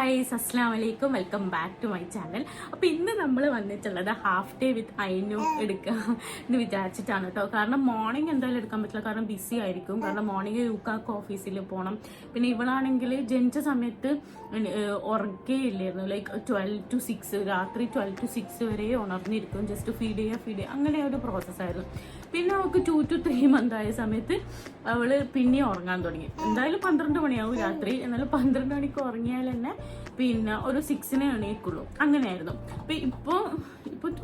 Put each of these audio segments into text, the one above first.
Guys, അസ്സലാമു അലൈക്കും. Welcome back to my channel. അപ്പോൾ ഇന്ന് നമ്മൾ വന്നിട്ടുള്ളത് ഹാഫ് ഡേ വിത്ത് ഐനു എടുക്കുക എന്ന് വിചാരിച്ചിട്ടാണ് കേട്ടോ. കാരണം മോർണിംഗ് എന്തായാലും എടുക്കാൻ പറ്റില്ല, കാരണം ബിസി ആയിരിക്കും. കാരണം മോർണിംഗ് യുക്കാക്ക് ഓഫീസിൽ പോകണം. പിന്നെ ഇവളാണെങ്കിൽ ജനിച്ച സമയത്ത് ഉറക്കുകയില്ലായിരുന്നു. ലൈക്ക് 12 to 6, രാത്രി 12 to 6 വരെ ഉണർന്നിരിക്കും. ജസ്റ്റ് ഫീഡ് ചെയ്യുക അങ്ങനെ ഒരു പ്രോസസ്സായിരുന്നു. പിന്നെ അവൾക്ക് 2 to 3 മന്ത് ആയ സമയത്ത് അവള് പിന്നെ ഉറങ്ങാൻ തുടങ്ങി. എന്തായാലും 12 മണിയാവും രാത്രി. എന്നാലും 12 മണിക്ക് ഉറങ്ങിയാൽ തന്നെ പിന്നെ ഒരു 6-നെ എണീക്കുള്ളൂ. അങ്ങനെയായിരുന്നു. അപ്പം ഇപ്പോൾ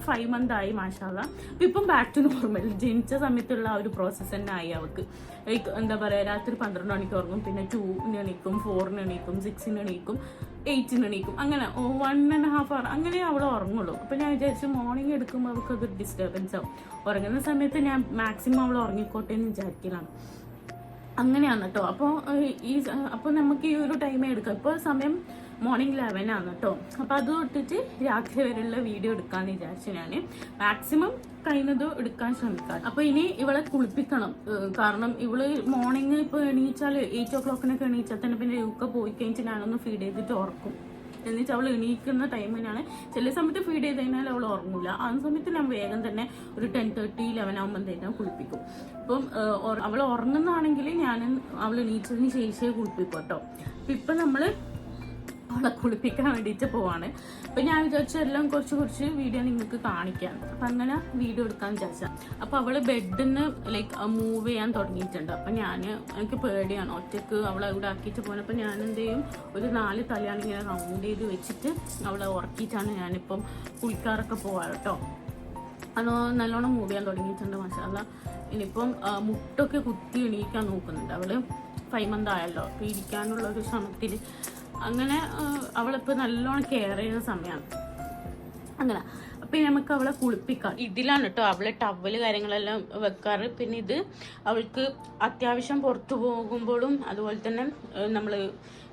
5 മന്ത് ആയി മാഷാഅല്ലാഹ്. അപ്പം ഇപ്പം ബാക്ക് ടു നോർമൽ. ജനിച്ച സമയത്തുള്ള ആ ഒരു പ്രോസസ്സ് തന്നെ ആയി അവൾക്ക്. ലൈക്ക് എന്താ പറയുക, രാത്രി 12 മണിക്ക് ഉറങ്ങും, പിന്നെ 2-ന് എണീക്കും, 4-ന് എണീക്കും, 6-ന് എണീക്കും, 8-ന് എണീക്കും. അങ്ങനെ 1.5 hour അങ്ങനെ അവൾ ഉറങ്ങുള്ളൂ. അപ്പം ഞാൻ വിചാരിച്ചു മോർണിംഗ് എടുക്കുമ്പോൾ അവൾക്ക് അതൊരു ഡിസ്റ്റർബൻസ് ആവും. ഉറങ്ങുന്ന സമയത്ത് ഞാൻ മാക്സിമം അവൾ ഉറങ്ങിക്കോട്ടെ എന്ന് വിചാരിക്കലാണ്. അങ്ങനെയാണ് കേട്ടോ. അപ്പോൾ നമുക്ക് ഈ ഒരു ടൈമേ എടുക്കാം. ഇപ്പോൾ സമയം മോർണിംഗ് 11 ആണ് കേട്ടോ. അപ്പോൾ അത് തൊട്ടിട്ട് രാത്രി വരെയുള്ള വീഡിയോ എടുക്കാമെന്ന് വിചാരിച്ചു. ഞാൻ മാക്സിമം കഴിയുന്നത് എടുക്കാൻ ശ്രമിക്കാം. അപ്പോൾ ഇനി ഇവളെ കുളിപ്പിക്കണം. കാരണം ഇവള് മോർണിംഗ് ഇപ്പോൾ എണീച്ചാൽ 8 o'clock എണീച്ചാൽ തന്നെ പിന്നെ യുക്ക പോയി കഴിഞ്ഞിട്ട് ഞാനൊന്ന് ഫീഡ് ചെയ്തിട്ട് ഉറക്കും. എന്നുവെച്ചാൽ അവൾ എണീക്കുന്ന ടൈമിനാണ്. ചില സമയത്ത് ഫീഡ് ചെയ്ത് കഴിഞ്ഞാൽ അവൾ ഉറങ്ങില്ല. ആ സമയത്ത് ഞാൻ വേഗം തന്നെ ഒരു 10:30, 11 ആകുമ്പോഴത്തേനും കുളിപ്പിക്കും. അപ്പം അവൾ ഉറങ്ങുന്നതാണെങ്കിൽ ഞാൻ അവൾ എണീച്ചതിന് ശേഷമേ കുളിപ്പിക്കും കേട്ടോ. അപ്പം ഇപ്പം നമ്മൾ അവളെ കുളിപ്പിക്കാൻ വേണ്ടിയിട്ട് പോവാണ്. അപ്പം ഞാൻ വിചാരിച്ച എല്ലാം കുറച്ച് വീഡിയോ നിങ്ങൾക്ക് കാണിക്കാം. അപ്പം അങ്ങനെ വീഡിയോ എടുക്കാൻ വിചാരിച്ചാൽ. അപ്പം അവൾ ബെഡിന്ന് ലൈക്ക് മൂവ് ചെയ്യാൻ തുടങ്ങിയിട്ടുണ്ട്. അപ്പം എനിക്ക് പേടിയാണ് ഒറ്റക്ക് അവളെ ഇവിടെ ആക്കിയിട്ട് പോകുന്നത്. അപ്പം ഞാൻ എന്ത് ചെയ്യും, ഒരു 4 തലയാണ് ഇങ്ങനെ റൗണ്ട് ചെയ്ത് വെച്ചിട്ട് അവളെ ഉറക്കിയിട്ടാണ് ഞാനിപ്പം കുളിക്കാറൊക്കെ പോവാറ് കേട്ടോ. അത് നല്ലോണം മൂവ് ചെയ്യാൻ തുടങ്ങിയിട്ടുണ്ട് മാഷാഅല്ലാഹ്. ഇനിയിപ്പം മുട്ടൊക്കെ കുത്തി എണീക്കാൻ നോക്കുന്നുണ്ട്. അവൾ 5 മന്ത് ആയല്ലോ. അപ്പം ഇരിക്കാനുള്ള ഒരു ശ്രമത്തിൽ അങ്ങനെ അവളിപ്പോൾ നല്ലോണം കെയർ ചെയ്യുന്ന സമയമാണ്. അങ്ങനെ അപ്പം നമുക്ക് അവളെ കുളിപ്പിക്കാം. ഇതിലാണ് കേട്ടോ അവളെ ടവല് കാര്യങ്ങളെല്ലാം വെക്കാറ്. പിന്നെ ഇത് അവൾക്ക് അത്യാവശ്യം പുറത്തു പോകുമ്പോഴും അതുപോലെ തന്നെ നമ്മൾ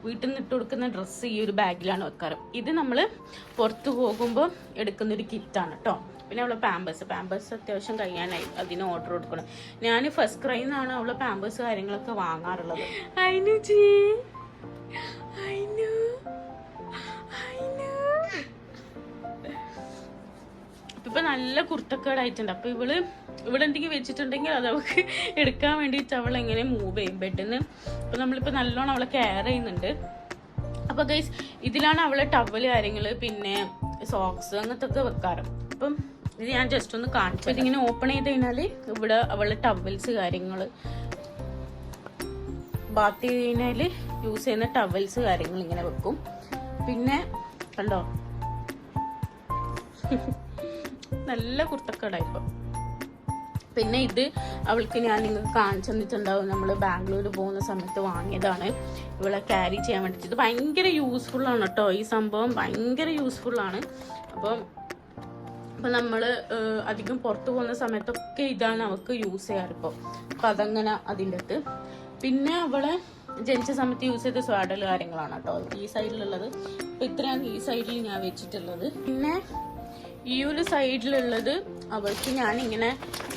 വീട്ടിൽ നിന്ന് ഇട്ട് കൊടുക്കുന്ന ഡ്രസ്സ് ഈ ഒരു ബാഗിലാണ് വെക്കാറ്. ഇത് നമ്മൾ പുറത്തു പോകുമ്പോൾ എടുക്കുന്നൊരു കിറ്റാണ് കേട്ടോ. പിന്നെ അവളെ പാമ്പേഴ്സ് അത്യാവശ്യം കഴിയാനായി, അതിന് ഓർഡർ കൊടുക്കണം. ഞാൻ ഫസ്റ്റ് ക്രൈന്നാണ് അവളെ പാമ്പേഴ്സ് കാര്യങ്ങളൊക്കെ വാങ്ങാറുള്ളത്. ഇപ്പൊ നല്ല കുർത്തക്കേടായിട്ടുണ്ട്. അപ്പൊ ഇവിടെ എന്തെങ്കിലും വെച്ചിട്ടുണ്ടെങ്കിൽ അത് അവൾക്ക് എടുക്കാൻ വേണ്ടിയിട്ട് അവൾ എങ്ങനെ മൂവ് ചെയ്യും ബെഡിന്ന്. അപ്പൊ നമ്മളിപ്പോ നല്ലോണം അവളെ കെയർ ചെയ്യുന്നുണ്ട്. അപ്പൊ ഗൈസ്, ഇതിലാണ് അവളെ ടവല് കാര്യങ്ങള് പിന്നെ സോക്സ് അങ്ങനത്തെ ഒക്കെ വെക്കാറ്. അപ്പം ഇത് ഞാൻ ജസ്റ്റ് ഒന്ന് കാണിച്ചു. ഇതിങ്ങനെ ഓപ്പൺ ചെയ്ത് കഴിഞ്ഞാല് ഇവിടെ അവളുടെ ടവൽസ് കാര്യങ്ങള്, ബാത്ത് ചെയ്ത് കഴിഞ്ഞാൽ യൂസ് ചെയ്യുന്ന ടവൽസ് കാര്യങ്ങൾ ഇങ്ങനെ വെക്കും. പിന്നെ കണ്ടോ നല്ല കുർത്തക്കേടായിപ്പം. പിന്നെ ഇത് അവൾക്ക് ഞാൻ നിങ്ങൾക്ക് കാണിച്ചു തന്നിട്ടുണ്ടാവും. നമ്മൾ ബാംഗ്ലൂർ പോകുന്ന സമയത്ത് വാങ്ങിയതാണ് ഇവളെ ക്യാരി ചെയ്യാൻ വേണ്ടിയിട്ട്. ഇത് ഭയങ്കര യൂസ്ഫുള്ളാണ് കേട്ടോ. ഈ സംഭവം ഭയങ്കര യൂസ്ഫുള്ളാണ്. അപ്പം നമ്മൾ അധികം പുറത്തു പോകുന്ന സമയത്തൊക്കെ ഇതാണ് അവൾക്ക് യൂസ് ചെയ്യാറ് ഇപ്പോൾ. അപ്പം അതങ്ങനെ അതിൻ്റെ അകത്ത്. പിന്നെ അവളെ ജനിച്ച സമയത്ത് യൂസ് ചെയ്ത സ്വാഡൽ കാര്യങ്ങളാണ് കേട്ടോ ഈ സൈഡിലുള്ളത്. അപ്പം ഇത്രയാണ് ഈ സൈഡിൽ ഞാൻ വെച്ചിട്ടുള്ളത്. പിന്നെ ഈ ഒരു സൈഡിലുള്ളത് അവൾക്ക് ഞാനിങ്ങനെ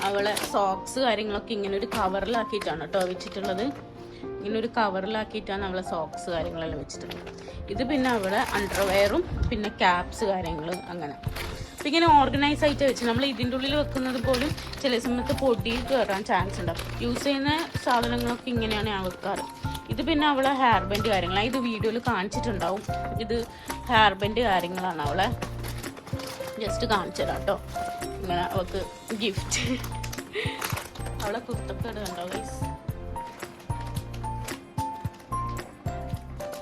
അവളെ സോക്സ് കാര്യങ്ങളൊക്കെ ഇങ്ങനെ ഒരു കവറിലാക്കിയിട്ടാണ് കേട്ടോ വെച്ചിട്ടുള്ളത്. ഇങ്ങനെ ഒരു കവറിലാക്കിയിട്ടാണ് അവളെ സോക്സ് കാര്യങ്ങളെല്ലാം വെച്ചിട്ടുള്ളത്. ഇത് പിന്നെ അവളെ അണ്ടർവെയറും പിന്നെ ക്യാപ്സ് കാര്യങ്ങൾ അങ്ങനെ. അപ്പം ഇങ്ങനെ ഓർഗനൈസ് ആയിട്ട് വെച്ച് നമ്മൾ ഇതിൻ്റെ ഉള്ളിൽ വെക്കുന്നത് പോലും ചില സമയത്ത് പൊടി കയറാൻ ചാൻസ് ഉണ്ടാവും. യൂസ് ചെയ്യുന്ന സാധനങ്ങളൊക്കെ ഇങ്ങനെയാണ് ഞാൻ വെക്കാറ്. ഇത് പിന്നെ അവളെ ഹെയർ ബാൻഡ് കാര്യങ്ങളാണ്. ഇത് വീഡിയോയിൽ കാണിച്ചിട്ടുണ്ടാവും. ഇത് ഹെയർ ബാൻഡ് കാര്യങ്ങളാണ്. അവളെ ജസ്റ്റ് കാണിച്ചു തരാം കേട്ടോ. ഇങ്ങനെ അവൾക്ക് ഗിഫ്റ്റ് അവളെ കുർത്തക്കേട് കണ്ടോ ഗൈസ്.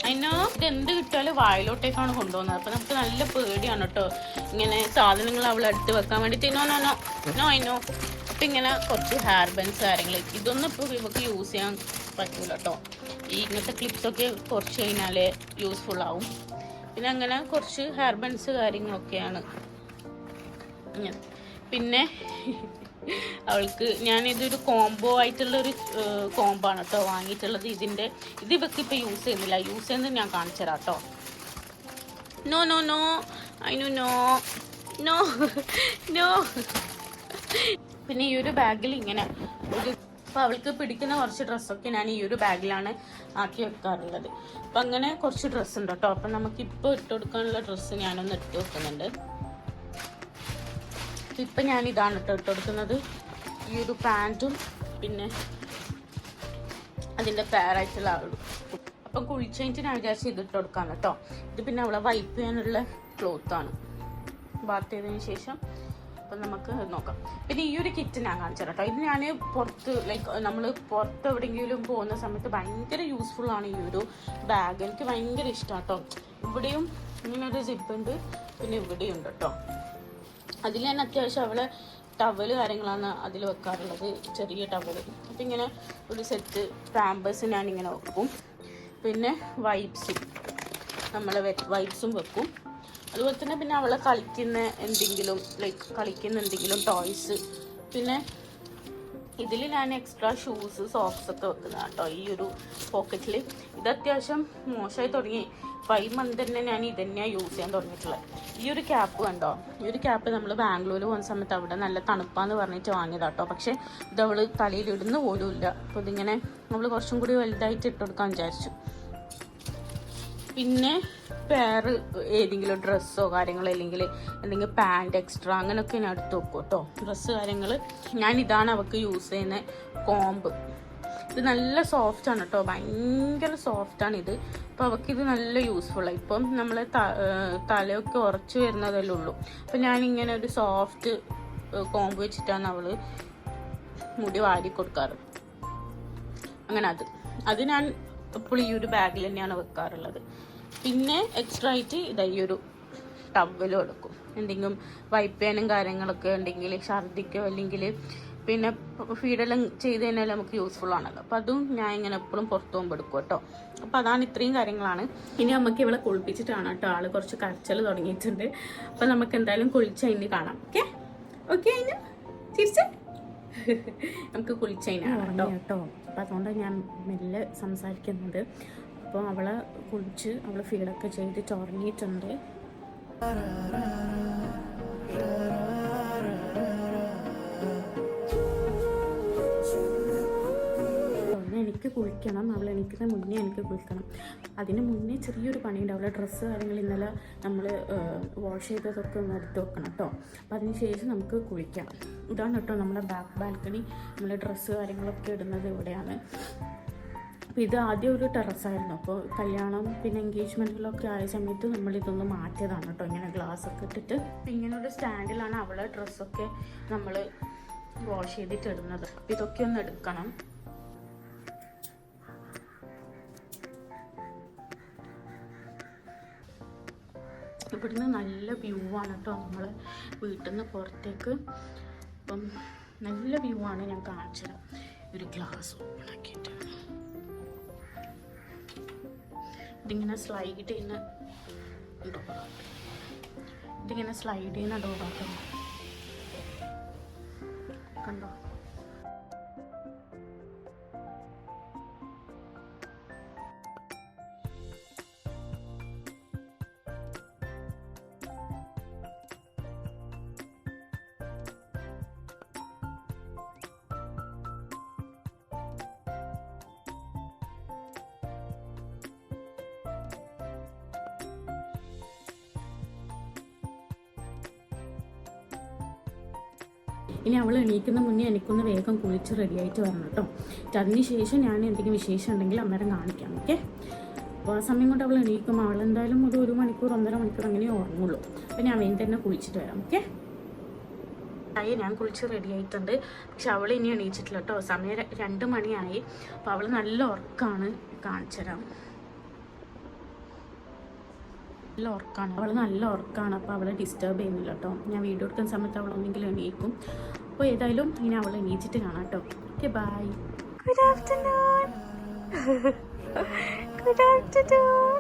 അതിനോ ഇതെന്ത് കിട്ടിയാലും വായിലോട്ടേക്കാണ് കൊണ്ടുപോകുന്നത്. അപ്പം നമുക്ക് നല്ല പേടിയാണ് കേട്ടോ ഇങ്ങനെ സാധനങ്ങൾ അവളെ അടുത്ത് വെക്കാൻ വേണ്ടിയിട്ട്. നോ അപ്പം ഇങ്ങനെ കുറച്ച് ഹെയർ ബാൻഡ്സ് കാര്യങ്ങൾ, ഇതൊന്നും ഇപ്പോൾ ഇവർക്ക് യൂസ് ചെയ്യാൻ പറ്റൂല കേട്ടോ. ഇങ്ങനത്തെ ക്ലിപ്സൊക്കെ കുറച്ച് കഴിഞ്ഞാൽ യൂസ്ഫുൾ ആവും. പിന്നെ അങ്ങനെ കുറച്ച് ഹെയർ ബാൻഡ്സ് കാര്യങ്ങളൊക്കെയാണ് ഇങ്ങനെ. പിന്നെ അവൾക്ക് ഞാനിതൊരു കോംബോ ആയിട്ടുള്ളൊരു കോംബാണ് കേട്ടോ വാങ്ങിയിട്ടുള്ളത്. ഇത് ഇവർക്ക് ഇപ്പോൾ യൂസ് ചെയ്യുന്നില്ല. യൂസ് ചെയ്യുന്നത് ഞാൻ കാണിച്ചു തരാം കേട്ടോ. നോ. പിന്നെ ഈ ഒരു ബാഗിൽ ഇങ്ങനെ ഒരു അപ്പോൾ അവൾക്ക് പിടിക്കുന്ന കുറച്ച് ഡ്രസ്സൊക്കെ ഞാൻ ഈ ഒരു ബാഗിലാണ് ആക്കി വെക്കാറുള്ളത്. അപ്പം അങ്ങനെ കുറച്ച് ഡ്രസ്സ് ഉണ്ട് കേട്ടോ. അപ്പം നമുക്കിപ്പോൾ ഇട്ട് കൊടുക്കാനുള്ള ഡ്രസ്സ് ഞാനൊന്ന് ഇട്ട് വെക്കുന്നുണ്ട്. ഇപ്പം ഞാൻ ഇതാണ് ഇട്ട് കൊടുക്കുന്നത്, ഈ ഒരു പാൻറ്റും പിന്നെ അതിൻ്റെ പേരായിട്ടുള്ള ആളും. അപ്പം കുളിച്ച് കഴിഞ്ഞിട്ട് ഞാൻ വിചാരിച്ച് ഇതിട്ട് കൊടുക്കാം കേട്ടോ. ഇത് പിന്നെ അവളെ വൈപ്പ് ചെയ്യാനുള്ള ക്ലോത്താണ്. ബാത്ത് ചെയ്തതിന് ശേഷം അപ്പം നമുക്ക് നോക്കാം. പിന്നെ ഈ ഒരു കിറ്റ് ഞാൻ കാണിച്ചു തരാം കേട്ടോ. ഇത് ഞാൻ പുറത്ത് നമ്മൾ പുറത്ത് എവിടെയെങ്കിലും പോകുന്ന സമയത്ത് ഭയങ്കര യൂസ്ഫുള്ളാണ് ഈ ഒരു ബാഗ്. എനിക്ക് ഭയങ്കര ഇഷ്ടമാണ് കേട്ടോ. ഇവിടെയും ഇങ്ങനൊരു സിപ്പ് ഉണ്ട്, പിന്നെ ഇവിടെയും ഉണ്ട് കേട്ടോ. അതിൽ ഞാൻ അത്യാവശ്യം അവളെ ടവല് കാര്യങ്ങളാണ് അതിൽ വെക്കാറുള്ളത്, ചെറിയ ടവല്. അപ്പം ഇങ്ങനെ ഒരു സെറ്റ് പാമ്പേഴ്സ് ഞാനിങ്ങനെ വെക്കും. പിന്നെ വൈപ്സും നമ്മളെ വൈപ്സും വെക്കും. അതുപോലെ തന്നെ പിന്നെ അവളെ കളിക്കുന്ന എന്തെങ്കിലും ടോയ്സ്. പിന്നെ ഇതിൽ ഞാൻ എക്സ്ട്രാ ഷൂസ് സോക്സ് ഒക്കെ വെക്കുന്നത് കേട്ടോ ഈ ഒരു പോക്കറ്റിൽ. ഇത് അത്യാവശ്യം മോശമായി തുടങ്ങി. 5 മന്ത് തന്നെ ഞാൻ ഇത് തന്നെയാണ് യൂസ് ചെയ്യാൻ തുടങ്ങിയിട്ടുള്ളത്. ഈ ഒരു ക്യാപ്പ് കണ്ടോ, ഈ ഒരു ക്യാപ്പ് നമ്മൾ ബാംഗ്ലൂർ പോകുന്ന സമയത്ത് അവിടെ നല്ല തണുപ്പാന്ന് പറഞ്ഞിട്ട് വാങ്ങിയതാട്ടോ. പക്ഷേ ഇത് അവൾ തലയിൽ ഇടുന്ന പോലും ഇല്ല. അപ്പോൾ ഇതിങ്ങനെ നമ്മൾ കുറച്ചും കൂടി വലുതായിട്ട് ഇട്ട് കൊടുക്കാൻ വിചാരിച്ചു. പിന്നെ വേറെ ഏതെങ്കിലും ഡ്രസ്സോ കാര്യങ്ങളോ അല്ലെങ്കിൽ എന്തെങ്കിലും പാൻറ് എക്സ്ട്രാ അങ്ങനെയൊക്കെ ഞാൻ എടുത്ത് വെക്കും കേട്ടോ. ഡ്രസ്സ് കാര്യങ്ങൾ ഇതാണ് അവൾക്ക് യൂസ് ചെയ്യുന്ന കോമ്പ്. ഇത് നല്ല സോഫ്റ്റാണ് കേട്ടോ, ഭയങ്കര സോഫ്റ്റാണ് ഇത്. അപ്പോൾ അവൾക്കിത് നല്ല യൂസ്ഫുള്ളാണ്. ഇപ്പം നമ്മൾ തലയൊക്കെ ഉറച്ച് വരുന്നതല്ലേ ഉള്ളൂ. അപ്പം ഞാനിങ്ങനെ ഒരു സോഫ്റ്റ് കോമ്പ് വെച്ചിട്ടാണ് അവൾ മുടി വാരി കൊടുക്കാറ്. അങ്ങനെ അത് ഞാൻ എപ്പോഴും ഈ ഒരു ബാഗിൽ തന്നെയാണ് വെക്കാറുള്ളത്. പിന്നെ എക്സ്ട്രാ ആയിട്ട് ഈ ഒരു ടവലും എടുക്കും. എന്തെങ്കിലും വൈപ്പ് ചെയ്യാനും കാര്യങ്ങളൊക്കെ ഉണ്ടെങ്കിൽ, ഛർദിക്കോ അല്ലെങ്കിൽ പിന്നെ ഫീഡെല്ലാം ചെയ്ത് കഴിഞ്ഞാൽ നമുക്ക് യൂസ്ഫുൾ ആണല്ലോ. അപ്പം അതും ഞാൻ ഇങ്ങനെ എപ്പോഴും പുറത്തു പോകുമ്പോൾ എടുക്കും കേട്ടോ. അപ്പം അതാണ് ഇത്രയും കാര്യങ്ങളാണ്. ഇനി നമുക്ക് ഇവളെ കുളിപ്പിച്ചിട്ടാണ് കേട്ടോ. ആള് കുറച്ച് കരച്ചൽ തുടങ്ങിയിട്ടുണ്ട്. അപ്പം നമുക്ക് എന്തായാലും കുളിച്ച് കഴിഞ്ഞ് കാണാം. ഓക്കെ ഓക്കെ അതിന് തിരിച്ച് നമുക്ക് കുളിച്ച് കഴിഞ്ഞാണ് കേട്ടോ. അപ്പം അതുകൊണ്ടാണ് ഞാൻ മെല്ലെ സംസാരിക്കുന്നത്. അപ്പോൾ അവളെ കുളിച്ച് അവൾ ഫീഡൊക്കെ ചെയ്തിട്ട് ഉറങ്ങിയിട്ടുണ്ട്. എനിക്ക് കുളിക്കണം, അവൾ എണീക്കുന്ന മുന്നേ എനിക്ക് കുളിക്കണം. അതിന് മുന്നേ ചെറിയൊരു പണിയുണ്ട്. അവളുടെ ഡ്രസ്സ് കാര്യങ്ങൾ ഇന്നലെ നമ്മൾ വാഷ് ചെയ്തതൊക്കെ ഒന്ന് എടുത്ത് വെക്കണം കേട്ടോ. അപ്പം അതിന് ശേഷം നമുക്ക് കുളിക്കാം. ഇതാണ് കേട്ടോ നമ്മുടെ ബാക്ക് ബാൽക്കണി. നമ്മൾ ഡ്രസ്സ് കാര്യങ്ങളൊക്കെ ഇടുന്നത് ഇവിടെയാണ്. അപ്പോൾ ഇത് ആദ്യം ഒരു ടെറസായിരുന്നു. അപ്പോൾ കല്യാണം പിന്നെ എൻഗേജ്മെൻറ്റിലൊക്കെ ആയ സമയത്ത് നമ്മളിതൊന്ന് മാറ്റിയതാണ് കേട്ടോ. ഇങ്ങനെ ഗ്ലാസ് ഒക്കെ ഇട്ടിട്ട് ഇങ്ങനെ ഒരു സ്റ്റാൻഡിലാണ് അവളെ ഡ്രസ്സൊക്കെ നമ്മൾ വാഷ് ചെയ്തിട്ട് ഇടുന്നത്. അപ്പോൾ ഇതൊക്കെ ഒന്ന് എടുക്കണം. ഇവിടുന്ന് നല്ല വ്യൂ ആണ് കേട്ടോ നമ്മൾ വീട്ടിൽ നിന്ന് പുറത്തേക്ക്. അപ്പം നല്ല വ്യൂ ആണ്. ഞാൻ കാണിച്ചത് ഒരു ഗ്ലാസ് ഓപ്പൺ ആക്കിയിട്ട് ഇതിങ്ങനെ സ്ലൈഡ് ചെയ്യുന്ന ഡോറാണ്. ഇതിങ്ങനെ സ്ലൈഡ് ചെയ്യുന്ന ഡോറാണ് കണ്ടോ. ഇനി അവൾ എണീക്കുന്ന മുന്നേ എനിക്കൊന്ന് വേഗം കുളിച്ച് റെഡിയായിട്ട് വരണം കേട്ടോ. അതിന് ശേഷം ഞാൻ എന്തെങ്കിലും വിശേഷം ഉണ്ടെങ്കിൽ അന്നേരം കാണിക്കാം. ഓക്കെ. അപ്പോൾ ആ സമയം കൊണ്ട് അവൾ എണീക്കുമ്പോൾ അവളെന്തായാലും ഒരു മണിക്കൂർ 1.5 മണിക്കൂർ അങ്ങനെ ഉറങ്ങുള്ളൂ. അപ്പോൾ ഞാൻ വേഗം തന്നെ കുളിച്ചിട്ട് വരാം. ഓക്കെ. ഞാൻ കുളിച്ച് റെഡി ആയിട്ടുണ്ട്. പക്ഷെ അവൾ ഇനി എണീച്ചിട്ടില്ല കേട്ടോ. സമയം 2 മണിയായി. അപ്പോൾ അവൾ നല്ല ഉറക്കമാണ്. കാണിച്ചു തരാം. അവൾ നല്ല ഉറക്കമാണ്. അപ്പോൾ അവളെ ഡിസ്റ്റർബ് ചെയ്യുന്നില്ല കേട്ടോ. ഞാൻ വീഡിയോ എടുക്കുന്ന സമയത്ത് അവളൊന്നെങ്കിലും എണീക്കും. അപ്പോൾ ഏതായാലും ഇനി അവൾ എണീച്ചിട്ട് കാണാം കേട്ടോ. Okay bye. Good afternoon. Good afternoon.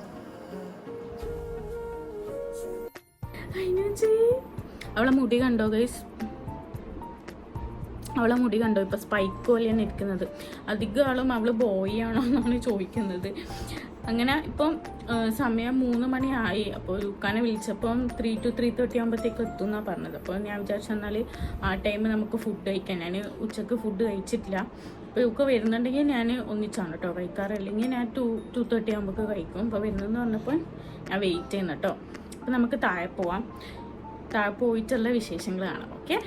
അവളെ മുടി കണ്ടോ ഗൈസ്? അവളെ മുടി കണ്ടോ? ഇപ്പോൾ സ്പൈക്ക് പോലെയാണ് ഇരിക്കുന്നത്. അധികം ആളും അവൾ ബോയ് ആണോ എന്നാണ് ചോദിക്കുന്നത്. അങ്ങനെ ഇപ്പം സമയം 3 മണിയായി. അപ്പോൾ ലുക്കാനെ വിളിച്ചപ്പം 3 to 3:30 ആകുമ്പോഴത്തേക്ക് എത്തും എന്നാണ് പറഞ്ഞത്. അപ്പോൾ ഞാൻ വിചാരിച്ചെന്നാൽ ആ ടൈം നമുക്ക് ഫുഡ് കഴിക്കാൻ. ഞാൻ ഉച്ചക്ക് ഫുഡ് കഴിച്ചിട്ടില്ല. ഇപ്പോൾ ഒക്കെ വരുന്നുണ്ടെങ്കിൽ ഞാൻ ഒന്നിച്ചാണ് കേട്ടോ കഴിക്കാറ്, അല്ലെങ്കിൽ ഞാൻ 2:30 ആകുമ്പോൾ കഴിക്കും. ഇപ്പോൾ വരുന്നതെന്ന് പറഞ്ഞപ്പോൾ ഞാൻ വെയിറ്റ് ചെയ്യുന്നു കേട്ടോ. അപ്പോൾ നമുക്ക് താഴെ പോവാം, താഴെ പോയിട്ടുള്ള വിശേഷങ്ങൾ കാണാം. ഓക്കെ,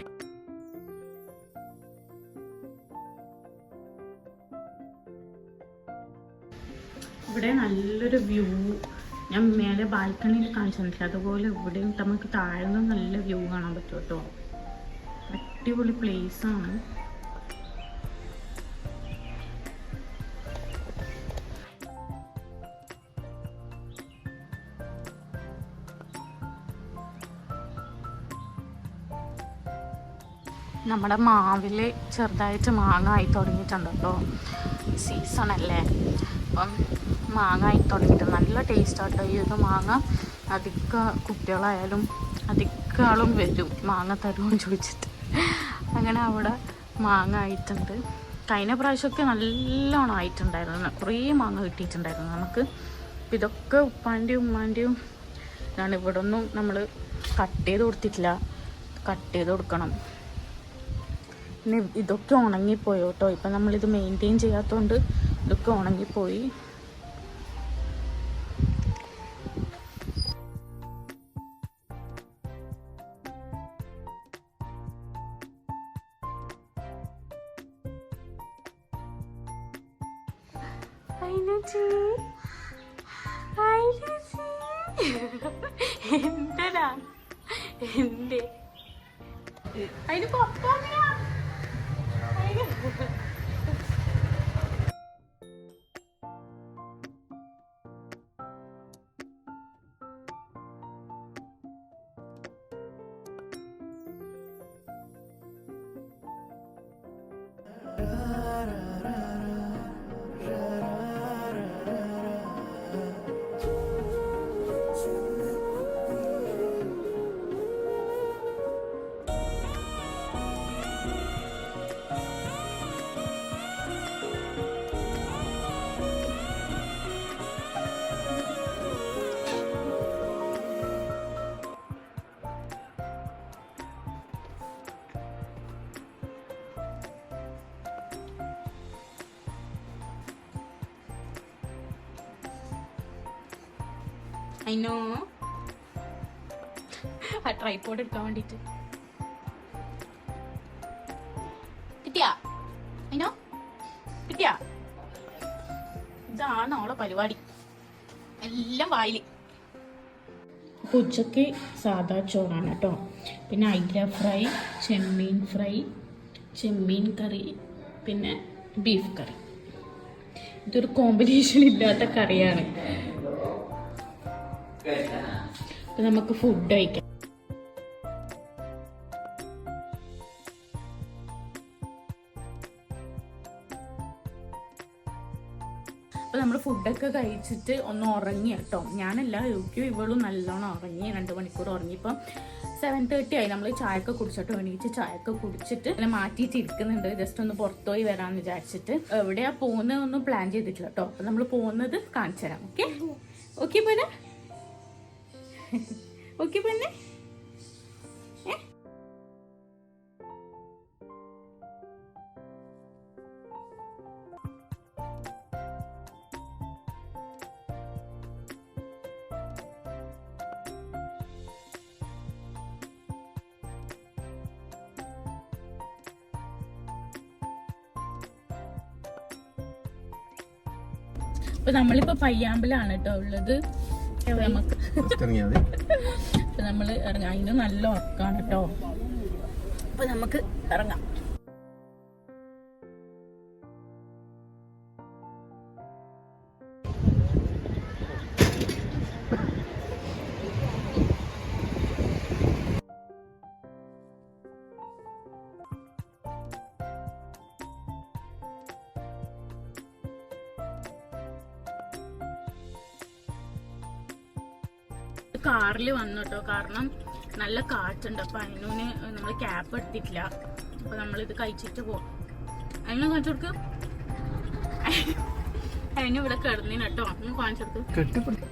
ഇവിടെ നല്ലൊരു വ്യൂ, ഞാൻ മേലെ ബാൽക്കണിയിൽ കാണിച്ചു തന്നിട്ടില്ല, അതുപോലെ ഇവിടെയും നമുക്ക് താഴെ നിന്ന് നല്ല വ്യൂ കാണാൻ പറ്റും കേട്ടോ. അടിപൊളി പ്ലേസ് ആണ്. നമ്മുടെ മാവിൽ ചെറുതായിട്ട് മാങ്ങ ആയി തുടങ്ങിയിട്ടുണ്ട് കേട്ടോ. സീസണല്ലേ, അപ്പം മാങ്ങ ആയി തുടങ്ങിയിട്ട് നല്ല ടേസ്റ്റ് ആട്ടോ ഈ ഒരു മാങ്ങ. അധിക കുട്ടികളായാലും അധിക ആളും വരും മാങ്ങ തരുമെന്ന് ചോദിച്ചിട്ട്. അങ്ങനെ അവിടെ മാങ്ങ ആയിട്ടുണ്ട്. കഴിഞ്ഞ പ്രാവശ്യമൊക്കെ നല്ലോണം ആയിട്ടുണ്ടായിരുന്നു, കുറേ മാങ്ങ കിട്ടിയിട്ടുണ്ടായിരുന്നു നമുക്ക്. അപ്പം ഇതൊക്കെ ഉപ്പാൻ്റെയും ഉമ്മാൻ്റെയും ഇതാണ്. ഇവിടെ ഒന്നും നമ്മൾ കട്ട് ചെയ്ത് കൊടുത്തിട്ടില്ല, കട്ട് ചെയ്ത് കൊടുക്കണം. പിന്നെ ഇതൊക്കെ ഉണങ്ങിപ്പോയി കേട്ടോ. ഇപ്പം നമ്മളിത് മെയിൻറ്റെയിൻ ചെയ്യാത്തതുകൊണ്ട് ഇതൊക്കെ ഉണങ്ങിപ്പോയി. എന്താ എന്റെ അതിന് പപ്പ അയിനോ ആ ട്രൈപോഡ് എടുക്കാൻ വേണ്ടിട്ട് കിട്ടിയാ? അയിനോ കിട്ടിയാ? ഇതാണ് അവളെ പരിപാടി, എല്ലാം വായില്. ഉച്ചക്ക് സാധാ ചോറാണ് കേട്ടോ. പിന്നെ അയില ഫ്രൈ, ചെമ്മീൻ ഫ്രൈ, ചെമ്മീൻ കറി, പിന്നെ ബീഫ് കറി. ഇതൊരു കോമ്പിനേഷൻ ഇല്ലാത്ത കറിയാണ്. അപ്പൊ നമുക്ക് ഫുഡ് കഴിക്കാം. അപ്പോൾ നമ്മൾ ഫുഡൊക്കെ കഴിച്ചിട്ട് ഒന്ന് ഉറങ്ങി കേട്ടോ. ഞാനല്ല, യുക്യും ഇവളും നല്ലോണം ഉറങ്ങി, 2 മണിക്കൂർ ഉറങ്ങി. ഇപ്പം 7:30 ആയി. നമ്മൾ ചായയൊക്കെ കുടിച്ചിട്ട് എണീറ്റ് ചായയൊക്കെ കുടിച്ചിട്ട് അങ്ങനെ മാറ്റിയിട്ട് ഇരിക്കുന്നുണ്ട്. ജസ്റ്റ് ഒന്ന് പുറത്തുപോയി വരാമെന്ന് വിചാരിച്ചിട്ട്. എവിടെയാ പോകുന്നതൊന്നും പ്ലാൻ ചെയ്തിട്ടില്ല കേട്ടോ. അപ്പം നമ്മൾ പോകുന്നത് കാണിച്ചു തരാം. ഓക്കെ ഓക്കെ പോരാ, ഓക്കെ പിന്നെ അപ്പൊ നമ്മളിപ്പോ പയ്യാമ്പലാണ് കേട്ടോ ഉള്ളത്. നമുക്ക് അപ്പൊ നമ്മള് ഇറങ്ങാം. അതിന് നല്ല ഉറക്കാണ് കേട്ടോ. അപ്പൊ നമുക്ക് ഇറങ്ങാം. കാറിൽ വന്നു കേട്ടോ, കാരണം നല്ല കാറ്റുണ്ട്. അപ്പൊ അതിനൂന് നമ്മൾ ക്യാപ്പ് എടുത്തിട്ടില്ല. അപ്പൊ നമ്മളിത് കഴിച്ചിട്ട് പോവാം. അതിനെ കാണിച്ചു കൊടുക്ക, അതിന് ഇവിടെ കിടന്നിന് കേട്ടോ. ഒന്ന് കാണിച്ചു കൊടുക്ക.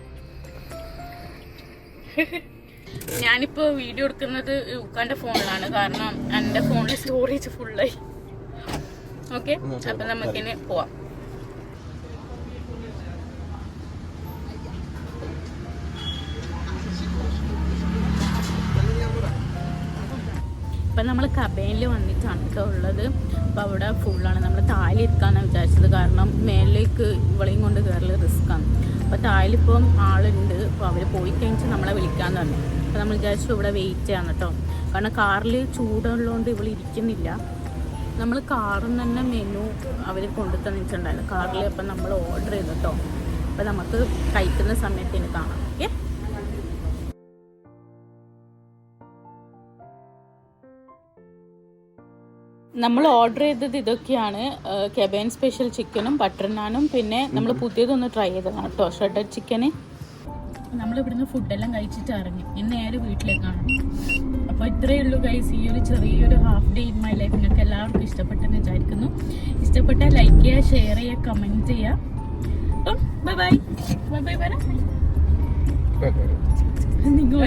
ഞാനിപ്പോ വീഡിയോ എടുക്കുന്നത് ഉക്കാന്റെ ഫോണിലാണ്, കാരണം എന്റെ ഫോണിൽ സ്റ്റോറേജ് ഫുള്ളായി. ഓക്കെ, അപ്പൊ നമുക്കിനി പോവാം. ഇപ്പം നമ്മൾ കബേനിൽ വന്നിട്ടാണ് കേട്ടോ ഉള്ളത്. അപ്പോൾ അവിടെ ഫുള്ളാണ്. നമ്മൾ താഴെയിരിക്കാനാണ് വിചാരിച്ചത്, കാരണം മേലേക്ക് ഇവളെയും കൊണ്ട് കയറൽ റിസ്ക്കാണ്. അപ്പോൾ താഴെയിപ്പം ആളുണ്ട്. അപ്പോൾ അവർ പോയി കഴിഞ്ഞാൽ നമ്മളെ വിളിക്കാൻ തന്നെ. അപ്പോൾ നമ്മൾ വിചാരിച്ചു ഇവിടെ വെയിറ്റ് ചെയ്യാൻ കേട്ടോ, കാരണം കാറിൽ ചൂടുള്ളതുകൊണ്ട് ഇവൾ ഇരിക്കുന്നില്ല. നമ്മൾ കാറിൽ തന്നെ മെനു അവർ കൊണ്ടു തന്നിട്ടുണ്ടായിരുന്നു കാറിൽ. അപ്പം നമ്മൾ ഓർഡർ ചെയ്തു കേട്ടോ. അപ്പോൾ നമുക്ക് കഴിക്കുന്ന സമയത്തിന് കാണാം. ഓക്കെ, നമ്മൾ ഓർഡർ ചെയ്തത് ഇതൊക്കെയാണ്: കെബേൻ സ്പെഷ്യൽ ചിക്കനും ബട്ടർ നാനും, പിന്നെ നമ്മൾ പുതിയതൊന്ന് ട്രൈ ചെയ്തതാണ് കേട്ടോ, ഷ്രെഡഡ് ചിക്കന്. നമ്മളിവിടുന്ന് ഫുഡെല്ലാം കഴിച്ചിട്ട് ഇറങ്ങി. ഇന്ന് നേരെ വീട്ടിലേക്കാണ്. അപ്പോൾ ഇത്രയേ ഉള്ളൂ ഗൈസ്, ഈ ഒരു ചെറിയൊരു half day in my life. നിങ്ങൾക്ക് എല്ലാവർക്കും ഇഷ്ടപ്പെട്ടെന്ന് വിചാരിക്കുന്നു. ഇഷ്ടപ്പെട്ടാൽ ലൈക്ക് ചെയ്യുക, ഷെയർ ചെയ്യുക, കമൻറ്റ് ചെയ്യുക. അപ്പം ബൈ ബൈ ബൈ ബൈ പറ. നിങ്ങൾ